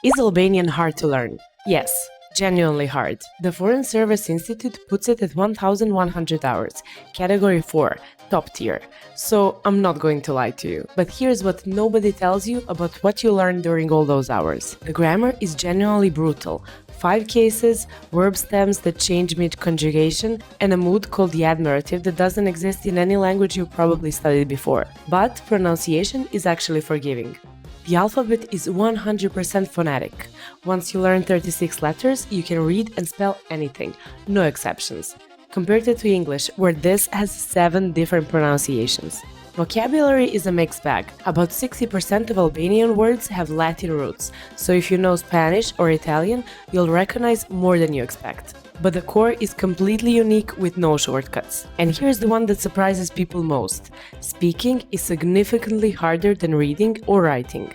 Is Albanian hard to learn? Yes, genuinely hard. The Foreign Service Institute puts it at 1,100 hours, category 4, top tier. So I'm not going to lie to you. But here's what nobody tells you about what you learned during all those hours. The grammar is genuinely brutal. 5 cases, verb stems that change mid-conjugation, and a mood called the admirative that doesn't exist in any language you probably studied before. But pronunciation is actually forgiving. The alphabet is 100% phonetic. Once you learn 36 letters, you can read and spell anything, no exceptions. Compared to English, where this has 7 different pronunciations. Vocabulary is a mixed bag. About 60% of Albanian words have Latin roots, so if you know Spanish or Italian, you'll recognize more than you expect. But the core is completely unique with no shortcuts. And here's the one that surprises people most. Speaking is significantly harder than reading or writing.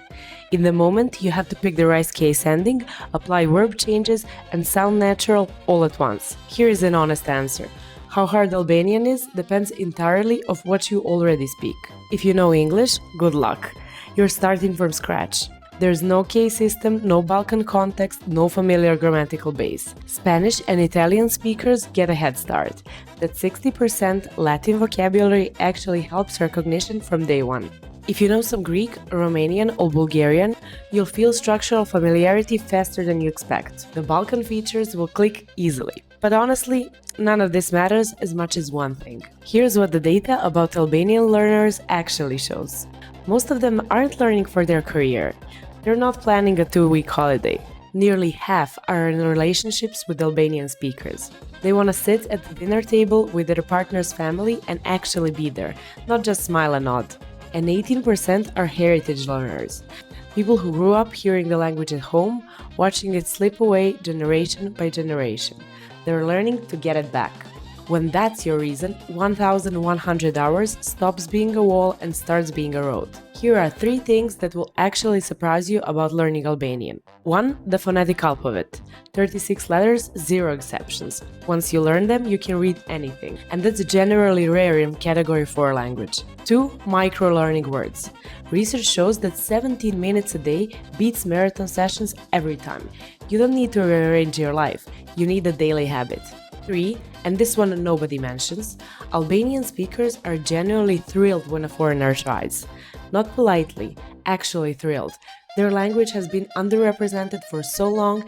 In the moment, you have to pick the right case ending, apply verb changes, and sound natural all at once. Here is an honest answer. How hard Albanian is depends entirely of what you already speak. If you know English, good luck. You're starting from scratch. There's no case system, no Balkan context, no familiar grammatical base. Spanish and Italian speakers get a head start. That 60% Latin vocabulary actually helps recognition from day one. If you know some Greek, Romanian or Bulgarian, you'll feel structural familiarity faster than you expect. The Balkan features will click easily. But honestly, none of this matters as much as one thing. Here's what the data about Albanian learners actually shows. Most of them aren't learning for their career. They're not planning a 2-week holiday. Nearly half are in relationships with Albanian speakers. They want to sit at the dinner table with their partner's family and actually be there, not just smile and nod. And 18% are heritage learners. People who grew up hearing the language at home, watching it slip away generation by generation. They're learning to get it back. When that's your reason, 1,100 hours stops being a wall and starts being a road. Here are 3 things that will actually surprise you about learning Albanian. 1. The phonetic alphabet. 36 letters, 0 exceptions. Once you learn them, you can read anything, and that's generally rare in category 4 language. 2. Micro-learning words. Research shows that 17 minutes a day beats marathon sessions every time. You don't need to rearrange your life, you need a daily habit. 3. And this one nobody mentions, Albanian speakers are genuinely thrilled when a foreigner tries. Not politely, actually thrilled. Their language has been underrepresented for so long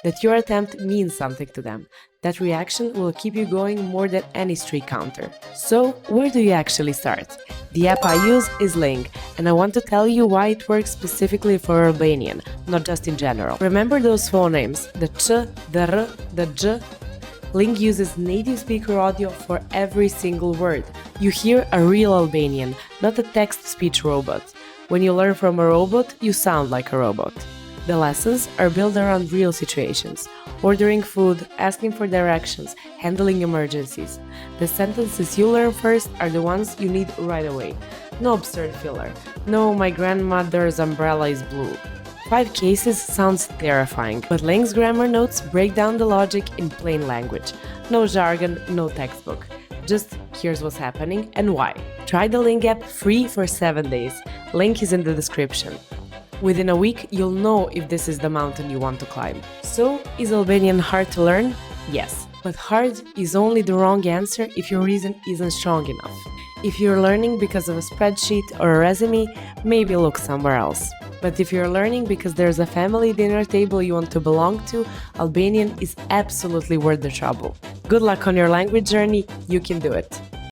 that your attempt means something to them. That reaction will keep you going more than any street counter. So, where do you actually start? The app I use is Ling, and I want to tell you why it works specifically for Albanian, not just in general. Remember those phonemes, the ch, the r, the j? Ling uses native speaker audio for every single word. You hear a real Albanian, not a text-speech robot. When you learn from a robot, you sound like a robot. The lessons are built around real situations. Ordering food, asking for directions, handling emergencies. The sentences you learn first are the ones you need right away. No absurd filler. No, my grandmother's umbrella is blue. 5 cases sounds terrifying, but Ling's grammar notes break down the logic in plain language. No jargon, no textbook. Just here's what's happening and why. Try the Ling app free for 7 days. Link is in the description. Within a week, you'll know if this is the mountain you want to climb. So, is Albanian hard to learn? Yes, but hard is only the wrong answer if your reason isn't strong enough. If you're learning because of a spreadsheet or a resume, maybe look somewhere else. But if you're learning because there's a family dinner table you want to belong to, Albanian is absolutely worth the trouble. Good luck on your language journey, you can do it!